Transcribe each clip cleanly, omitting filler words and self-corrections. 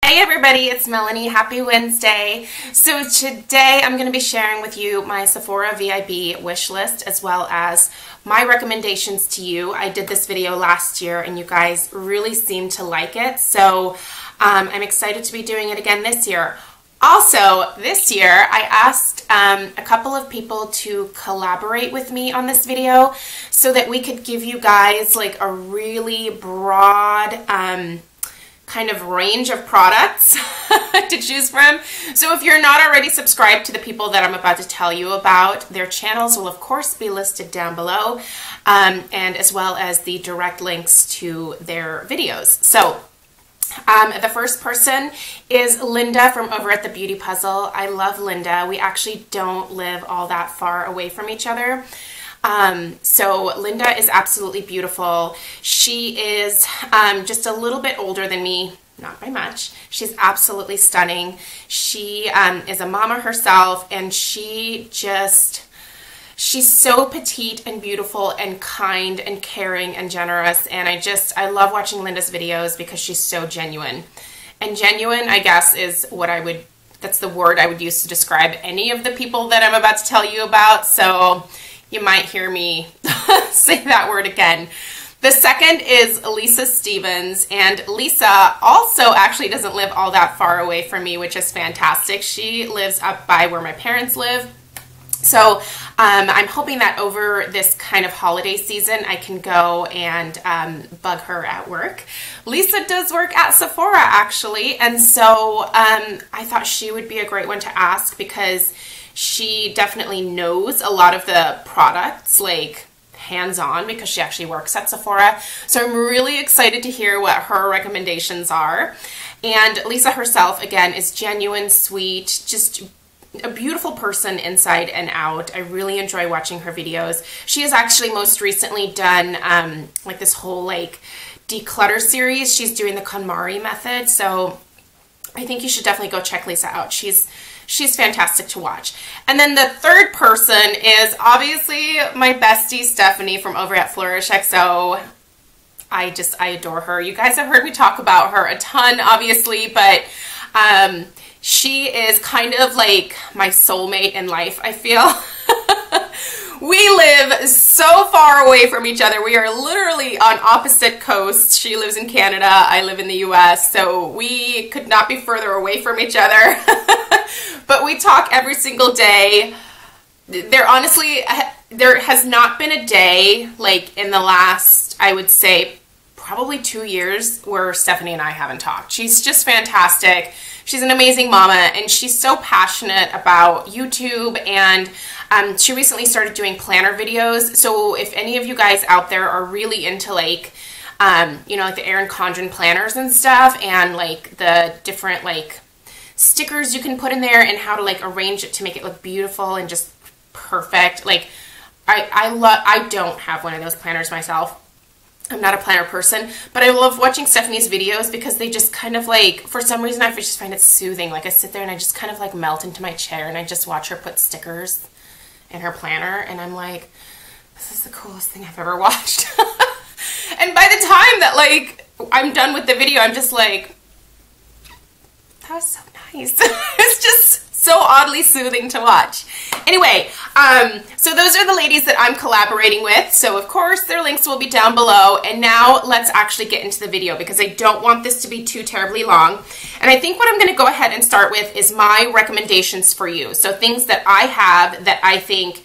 Hey everybody, it's Melanie. Happy Wednesday. So today I'm going to be sharing with you my Sephora VIB wish list as well as my recommendations to you. I did this video last year and you guys really seemed to like it, so I'm excited to be doing it again this year. Also, this year I asked a couple of people to collaborate with me on this video so that we could give you guys like a really broad kind of range of products to choose from. So if you're not already subscribed to the people that I'm about to tell you about, their channels will of course be listed down below, and as well as the direct links to their videos. So the first person is Linda from over at the Beauty Puzzle. I love Linda. We actually don't live all that far away from each other. So Linda is absolutely beautiful. She is just a little bit older than me, not by much. She's absolutely stunning. She is a mama herself, and she's so petite and beautiful and kind and caring and generous, and I love watching Linda's videos because she's so genuine. And genuine, I guess, is what that's the word I would use to describe any of the people that I'm about to tell you about, so you might hear me say that word again. The second is Lisa Stevens, and Lisa also actually doesn't live all that far away from me, which is fantastic. She lives up by where my parents live. So I'm hoping that over this kind of holiday season, I can go and bug her at work. Lisa does work at Sephora, actually, and so I thought she would be a great one to ask because she definitely knows a lot of the products, like hands-on, because she actually works at Sephora. So I'm really excited to hear what her recommendations are. And Lisa herself, again, is genuine, sweet, just a beautiful person inside and out. I really enjoy watching her videos. She has actually most recently done like this whole like declutter series. She's doing the KonMari method. So I think you should definitely go check Lisa out. She's fantastic to watch. And then the third person is obviously my bestie Stephanie from over at Flourish XO. I adore her. You guys have heard me talk about her a ton, obviously, but she is kind of like my soulmate in life, I feel. We live so far away from each other. We are literally on opposite coasts. She lives in Canada, I live in the US, so we could not be further away from each other. But we talk every single day. There has not been a day, like in the last, I would say, probably 2 years where Stephanie and I haven't talked. She's just fantastic. She's an amazing mama, and she's so passionate about YouTube, and she recently started doing planner videos. So if any of you guys out there are really into like, you know, like the Erin Condren planners and stuff, and like the different like stickers you can put in there and how to like arrange it to make it look beautiful and just perfect. Like I don't have one of those planners myself. I'm not a planner person, but I love watching Stephanie's videos because they just kind of like, for some reason I just find it soothing. Like I sit there and I just kind of like melt into my chair and I just watch her put stickers in her planner and I'm like, this is the coolest thing I've ever watched. And by the time that like I'm done with the video, I'm just like, that was so nice. It's just so oddly soothing to watch. Anyway, so those are the ladies that I'm collaborating with. So of course their links will be down below. And now let's actually get into the video because I don't want this to be too terribly long. And I think what I'm going to go ahead and start with is my recommendations for you. So things that I have that I think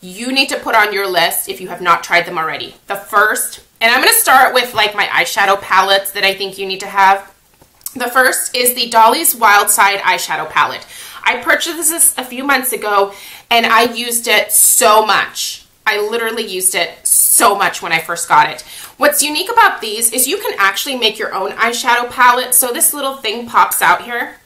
you need to put on your list if you have not tried them already. The first, and I'm going to start with like my eyeshadow palettes that I think you need to have. The first is the Dolly's Wild Side eyeshadow palette. I purchased this a few months ago and I used it so much. I literally used it so much when I first got it. What's unique about these is you can actually make your own eyeshadow palette. So this little thing pops out here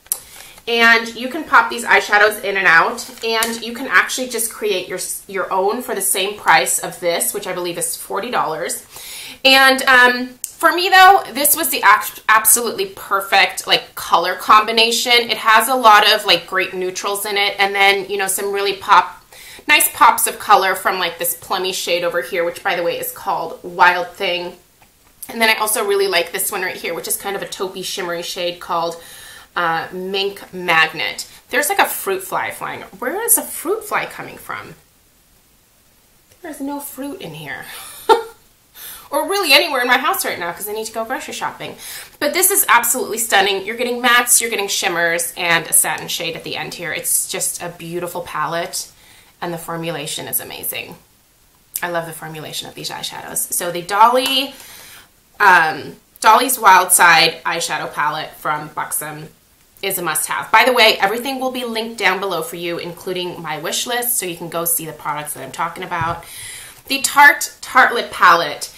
and you can pop these eyeshadows in and out and you can actually just create your own for the same price of this, which I believe is $40. And for me though, this was the absolutely perfect like color combination. It has a lot of like great neutrals in it and then, you know, some really nice pops of color from like this plummy shade over here, which by the way is called Wild Thing. And then I also really like this one right here, which is kind of a taupey shimmery shade called Mink Magnet. There's like a fruit fly flying. Where is a fruit fly coming from? There's no fruit in here. Or really anywhere in my house right now because I need to go grocery shopping. But this is absolutely stunning. You're getting mattes, you're getting shimmers, and a satin shade at the end here. It's just a beautiful palette, and the formulation is amazing. I love the formulation of these eyeshadows. So the Dolly's Wild Side eyeshadow palette from Buxom is a must-have. By the way, everything will be linked down below for you, including my wish list, so you can go see the products that I'm talking about. The Tartelette palette.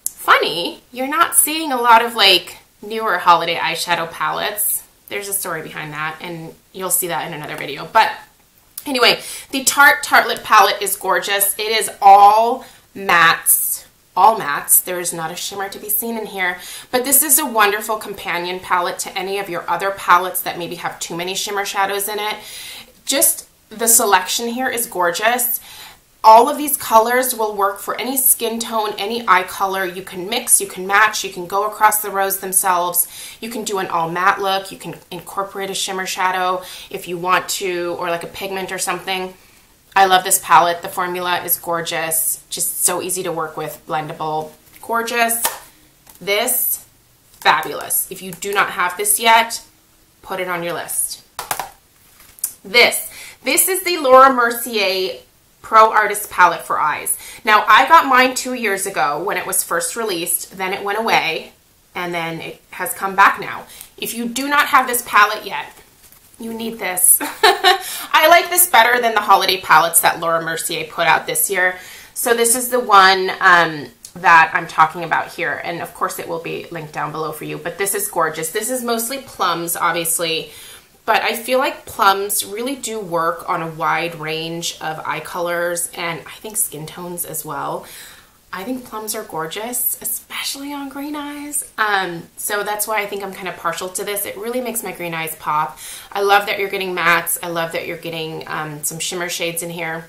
Funny, you're not seeing a lot of like newer holiday eyeshadow palettes. There's a story behind that, and you'll see that in another video. But anyway, the Tartelette palette is gorgeous. It is all mattes. All mattes. There is not a shimmer to be seen in here. But this is a wonderful companion palette to any of your other palettes that maybe have too many shimmer shadows in it. Just the selection here is gorgeous. All of these colors will work for any skin tone, any eye color. You can mix, you can match, you can go across the rows themselves. You can do an all matte look. You can incorporate a shimmer shadow if you want to, or like a pigment or something. I love this palette. The formula is gorgeous. Just so easy to work with, blendable, gorgeous. This, fabulous. If you do not have this yet, put it on your list. This is the Laura Mercier Pro Artist palette for eyes. Now, I got mine 2 years ago when it was first released, then it went away, and then it has come back now. If you do not have this palette yet, you need this. I like this better than the holiday palettes that Laura Mercier put out this year. So this is the one that I'm talking about here, and of course it will be linked down below for you, but this is gorgeous. This is mostly plums, obviously, but I feel like plums really do work on a wide range of eye colors, and I think skin tones as well. I think plums are gorgeous, especially on green eyes. So that's why I think I'm kind of partial to this. It really makes my green eyes pop. I love that you're getting mattes. I love that you're getting some shimmer shades in here.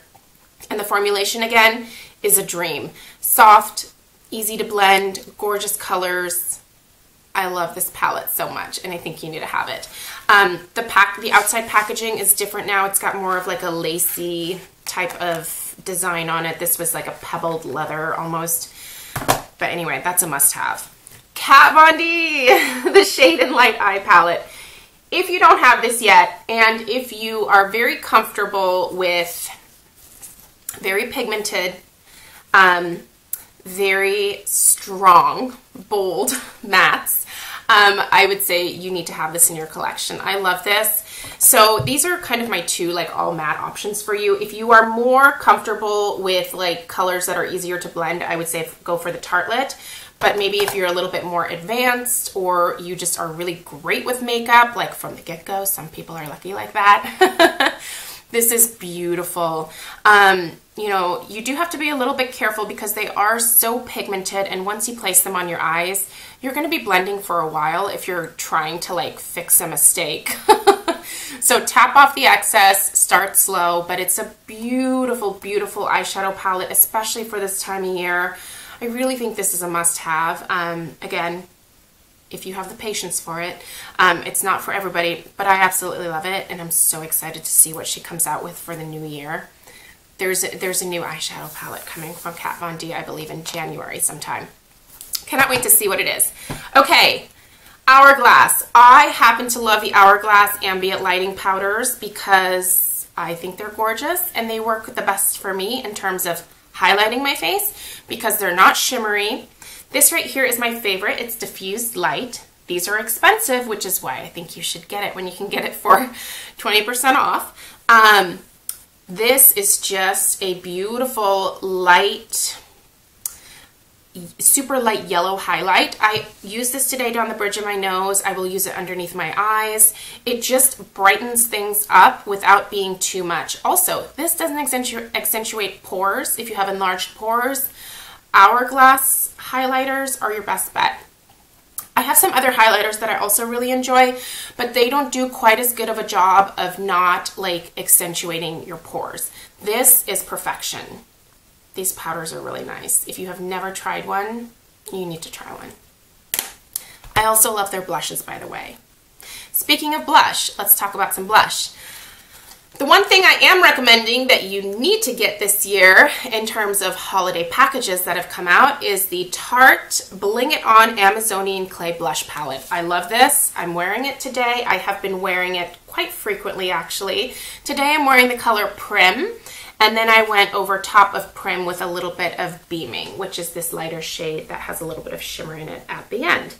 And the formulation, again, is a dream. Soft, easy to blend, gorgeous colors. I love this palette so much, and I think you need to have it. The outside packaging is different now. It's got more of like a lacy type of design on it. This was like a pebbled leather almost. But anyway, that's a must-have. Kat Von D, the Shade and Light Eye Palette. If you don't have this yet, and if you are very comfortable with very pigmented, very strong, bold mattes, I would say you need to have this in your collection. I love this. So these are kind of my two like all matte options for you. If you are more comfortable with like colors that are easier to blend, I would say go for the Tartelette. But maybe if you're a little bit more advanced, or you just are really great with makeup, like from the get-go, some people are lucky like that. This is beautiful. You know, you do have to be a little bit careful because they are so pigmented, and once you place them on your eyes, you're going to be blending for a while if you're trying to like fix a mistake. So tap off the excess, start slow, but it's a beautiful, beautiful eyeshadow palette, especially for this time of year. I really think this is a must-have. Again, if you have the patience for it. It's not for everybody, but I absolutely love it, and I'm so excited to see what she comes out with for the new year. There's a new eyeshadow palette coming from Kat Von D, I believe in January sometime. Cannot wait to see what it is. Okay, Hourglass. I happen to love the Hourglass ambient lighting powders because I think they're gorgeous, and they work the best for me in terms of highlighting my face because they're not shimmery. This right here is my favorite. It's diffused light. These are expensive, which is why I think you should get it when you can get it for 20% off. This is just a beautiful light, super light yellow highlight. I use this today down the bridge of my nose. I will use it underneath my eyes. It just brightens things up without being too much. Also, this doesn't accentuate pores if you have enlarged pores. Hourglass highlighters are your best bet. I have some other highlighters that I also really enjoy, but they don't do quite as good of a job of not like accentuating your pores. This is perfection. These powders are really nice. If you have never tried one, you need to try one. I also love their blushes, by the way. Speaking of blush, let's talk about some blush. The one thing I am recommending that you need to get this year in terms of holiday packages that have come out is the Tarte Bling It On Amazonian Clay Blush Palette. I love this. I'm wearing it today. I have been wearing it quite frequently, actually. Today I'm wearing the color Prim, and then I went over top of Prim with a little bit of Beaming, which is this lighter shade that has a little bit of shimmer in it at the end.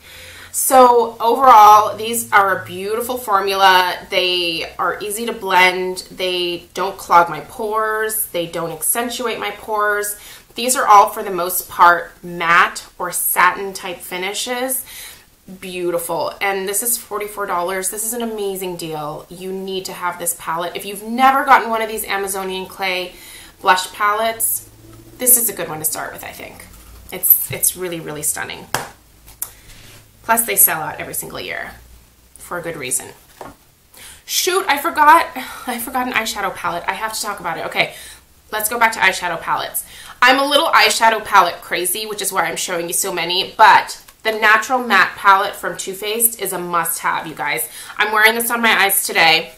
So overall, these are a beautiful formula. They are easy to blend. They don't clog my pores. They don't accentuate my pores. These are all, for the most part, matte or satin type finishes. Beautiful. And this is $44. This is an amazing deal. You need to have this palette. If you've never gotten one of these Amazonian Clay blush palettes, this is a good one to start with, I think. It's really, really stunning. Plus, they sell out every single year for a good reason. Shoot, I forgot an eyeshadow palette. I have to talk about it. Okay, let's go back to eyeshadow palettes. I'm a little eyeshadow palette crazy, which is why I'm showing you so many, but the Natural Matte palette from Too Faced is a must-have, you guys. I'm wearing this on my eyes today.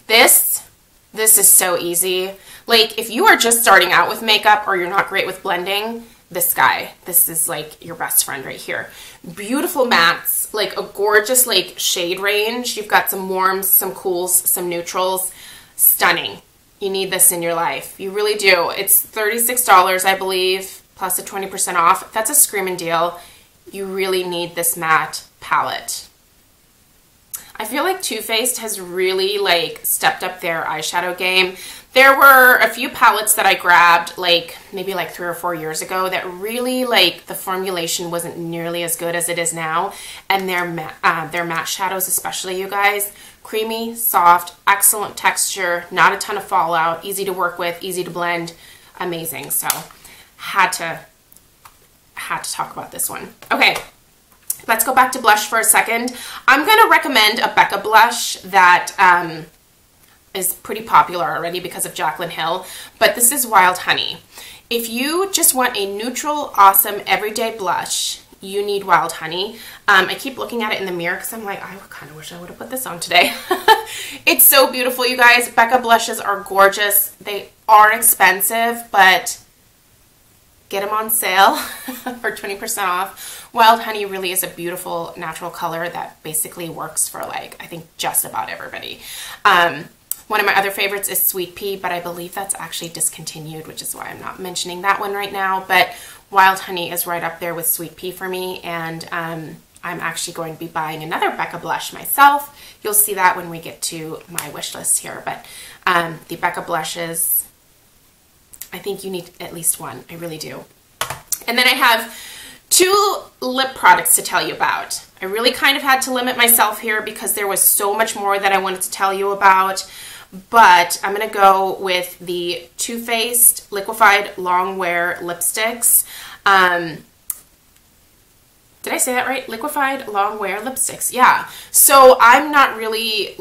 This is so easy. Like, if you are just starting out with makeup or you're not great with blending, this is like your best friend right here. Beautiful mattes, like a gorgeous like shade range. You've got some warms, some cools, some neutrals. Stunning. You need this in your life. You really do. It's $36, I believe, plus a 20% off. That's a screaming deal. You really need this matte palette. I feel like Too Faced has really like stepped up their eyeshadow game. There were a few palettes that I grabbed maybe 3 or 4 years ago that really the formulation wasn't nearly as good as it is now, and their matte shadows especially, you guys, creamy, soft, excellent texture, not a ton of fallout, easy to work with, easy to blend, amazing. So had to talk about this one. Okay. Let's go back to blush for a second. I'm going to recommend a Becca blush that is pretty popular already because of Jaclyn Hill, but this is Wild Honey. If you just want a neutral, awesome, everyday blush, you need Wild Honey. I keep looking at it in the mirror because I'm like, I kind of wish I would have put this on today. It's so beautiful, you guys. Becca blushes are gorgeous. They are expensive, but get them on sale for 20% off. Wild Honey really is a beautiful natural color that basically works for I think just about everybody. One of my other favorites is Sweet Pea, but I believe that's actually discontinued, which is why I'm not mentioning that one right now. But Wild Honey is right up there with Sweet Pea for me, and I'm actually going to be buying another Becca blush myself. You'll see that when we get to my wish list here. But the Becca blushes, I think you need at least one. I really do. And then I have 2 lip products to tell you about. I really kind of had to limit myself here because there was so much more that I wanted to tell you about, but I'm going to go with the Too Faced Liquefied Long Wear Lipsticks. Did I say that right? Liquefied Long Wear Lipsticks. Yeah. So I'm not really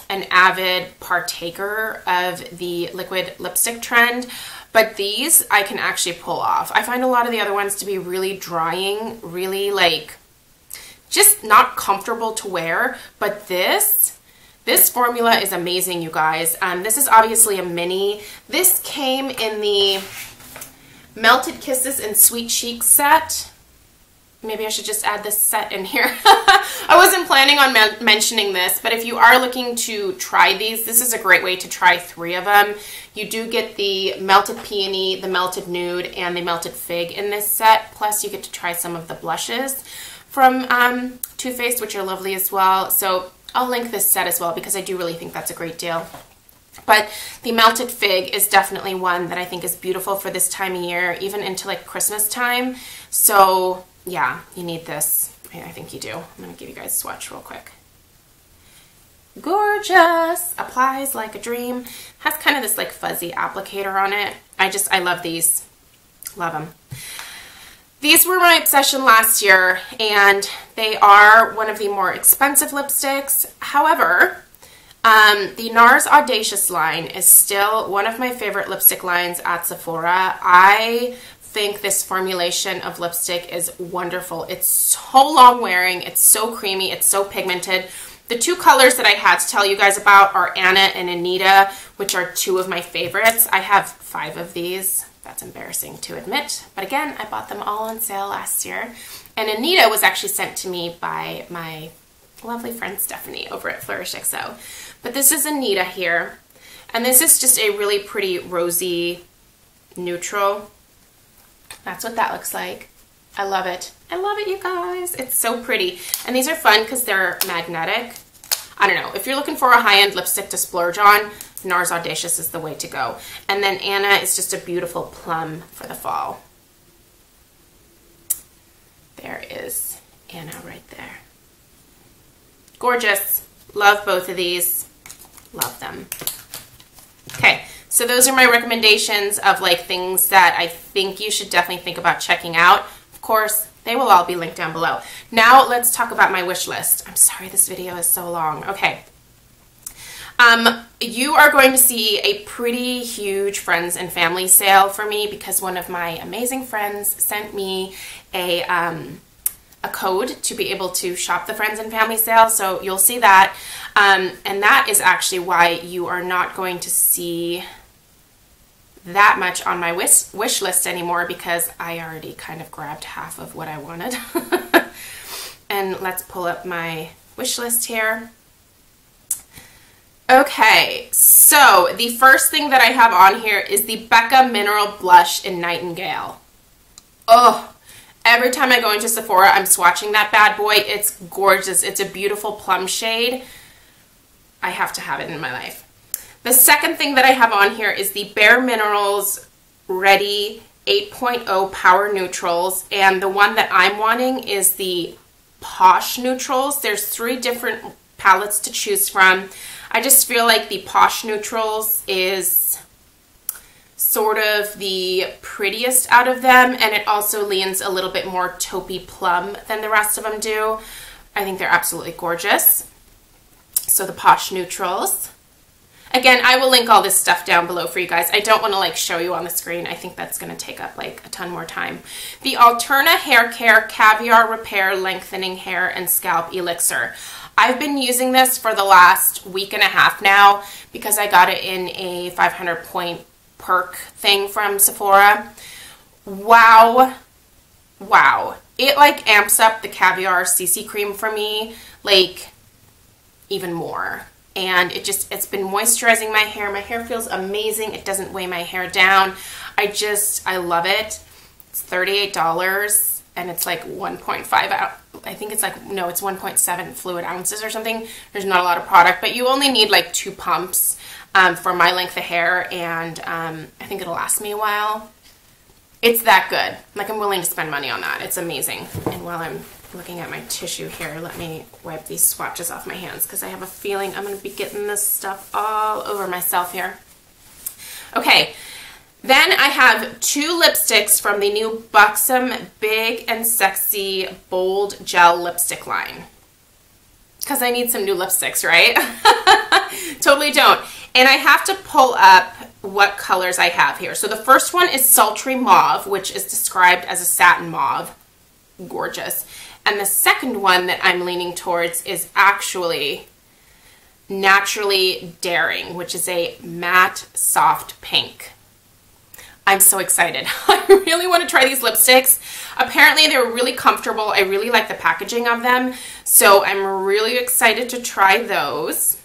an avid partaker of the liquid lipstick trend, but these I can actually pull off. I find a lot of the other ones to be really drying, really just not comfortable to wear, but this formula is amazing, you guys. This is obviously a mini. This came in the Melted Kisses and Sweet Chic set. Maybe I should just add this set in here. I wasn't planning on mentioning this, but if you are looking to try these, this is a great way to try 3 of them. You do get the Melted Peony, the Melted Nude, and the Melted Fig in this set. Plus, you get to try some of the blushes from Too Faced, which are lovely as well. So I'll link this set as well because I do really think that's a great deal. But the Melted Fig is definitely one that I think is beautiful for this time of year, even into Christmas time. So yeah, you need this. I think you do. I'm going to give you guys a swatch real quick. Gorgeous! Applies like a dream. Has kind of this fuzzy applicator on it. I love these. Love them. These were my obsession last year, and they are one of the more expensive lipsticks. However, the NARS Audacious line is still one of my favorite lipstick lines at Sephora. I think this formulation of lipstick is wonderful. It's so long wearing, it's so creamy, it's so pigmented. The two colors that I had to tell you guys about are Anna and Anita, which are two of my favorites. I have 5 of these. That's embarrassing to admit. But again, I bought them all on sale last year. And Anita was actually sent to me by my lovely friend Stephanie over at Flourish XO. But this is Anita here. And this is just a really pretty rosy neutral. That's what that looks like. I love it. I love it, you guys. It's so pretty. And these are fun because they're magnetic. I don't know. If you're looking for a high-end lipstick to splurge on, NARS Audacious is the way to go. And then Anna is just a beautiful plum for the fall. There is Anna right there. Gorgeous. Love both of these. Love them. Okay, so those are my recommendations of like things that I think you should definitely think about checking out. Of course, they will all be linked down below. Now let's talk about my wish list. I'm sorry this video is so long. Okay. You are going to see a pretty huge friends and family sale for me because one of my amazing friends sent me a code to be able to shop the friends and family sale. So you'll see that. And that is actually why you are not going to see that much on my wish list anymore because I already kind of grabbed half of what I wanted. And let's pull up my wish list here. Okay, so the first thing that I have on here is the Becca Mineral Blush in Nightingale. Oh, every time I go into Sephora, I'm swatching that bad boy. It's gorgeous. It's a beautiful plum shade. I have to have it in my life. The second thing that I have on here is the Bare Minerals Ready 8.0 Power Neutrals. And the one that I'm wanting is the Posh Neutrals. There's 3 different palettes to choose from. I just feel like the Posh Neutrals is sort of the prettiest out of them, and it also leans a little bit more taupey plum than the rest of them do. I think they're absolutely gorgeous. So the Posh Neutrals. Again, I will link all this stuff down below for you guys. I don't want to like show you on the screen. I think that's going to take up like a ton more time. The Alterna Hair Care Caviar Repair Lengthening Hair and Scalp Elixir. I've been using this for the last week and a half now because I got it in a 500 point perk thing from Sephora. Wow. Wow. It like amps up the Caviar CC cream for me like even more. And it's been moisturizing my hair. My hair feels amazing. It doesn't weigh my hair down. I love it. It's $38 and it's like 1.5 out. I think it's like, no, it's 1.7 fluid ounces or something. There's not a lot of product, but you only need like 2 pumps for my length of hair, and I think it'll last me a while. It's that good. Like, I'm willing to spend money on that. It's amazing. And while I'm looking at my tissue here, let me wipe these swatches off my hands because I have a feeling I'm going to be getting this stuff all over myself here. Okay. Then I have 2 lipsticks from the new Buxom Big and Sexy Bold Gel Lipstick line. Because I need some new lipsticks, right? Totally don't. And I have to pull up what colors I have here. So the first one is Sultry Mauve, which is described as a satin mauve. Gorgeous. And the second one that I'm leaning towards is actually Naturally Daring, which is a matte soft pink. I'm so excited. I really want to try these lipsticks. Apparently they're really comfortable. I really like the packaging of them. So I'm really excited to try those.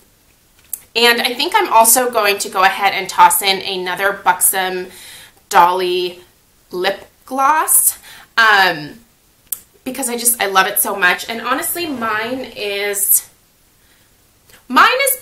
And I think I'm also going to go ahead and toss in another Buxom Dolly lip gloss. Because I love it so much. And honestly, mine is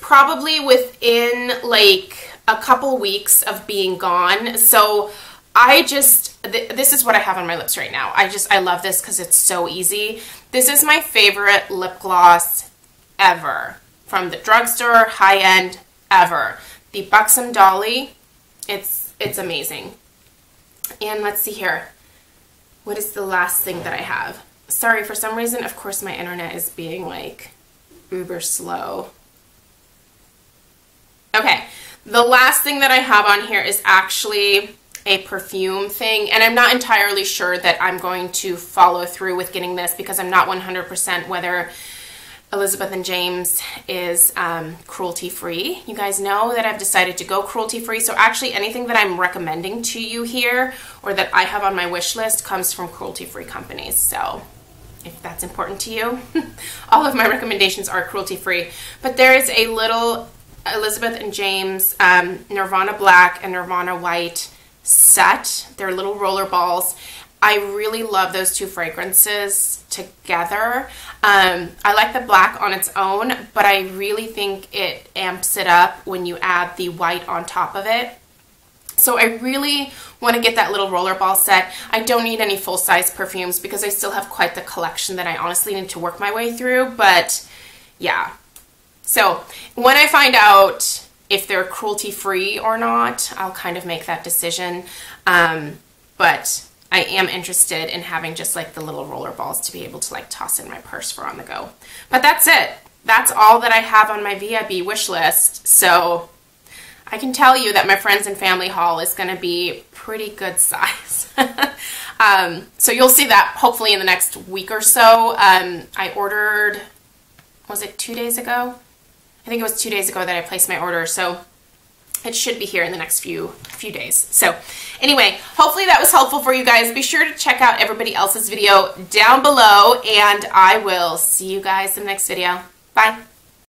probably within like a couple weeks of being gone. So this is what I have on my lips right now. I love this because it's so easy. This is my favorite lip gloss ever. From the drugstore, high-end, ever. The Buxom Dolly, it's amazing. And let's see here. What is the last thing that I have? Sorry, for some reason, of course, my internet is being like uber slow. Okay, the last thing that I have on here is actually a perfume thing, and I'm not entirely sure that I'm going to follow through with getting this because I'm not 100% whether Elizabeth and James is cruelty-free. You guys know that I've decided to go cruelty-free, so actually anything that I'm recommending to you here or that I have on my wish list comes from cruelty-free companies. So if that's important to you, all of my recommendations are cruelty-free. But there is a little Elizabeth and James Nirvana Black and Nirvana White set. They're little roller balls. I really love those two fragrances together. I like the black on its own, but I really think it amps it up when you add the white on top of it. So I really want to get that little rollerball set. I don't need any full-size perfumes because I still have quite the collection that I honestly need to work my way through, but yeah. So when I find out if they're cruelty-free or not, I'll kind of make that decision. But I am interested in having just like the little roller balls to be able to like toss in my purse for on the go. But that's it. That's all that I have on my VIB wish list. So I can tell you that my friends and family haul is going to be pretty good size. So you'll see that hopefully in the next week or so. I ordered, was it 2 days ago? I think it was 2 days ago that I placed my order. So it should be here in the next few days. So anyway, hopefully that was helpful for you guys. Be sure to check out everybody else's video down below, and I will see you guys in the next video. Bye.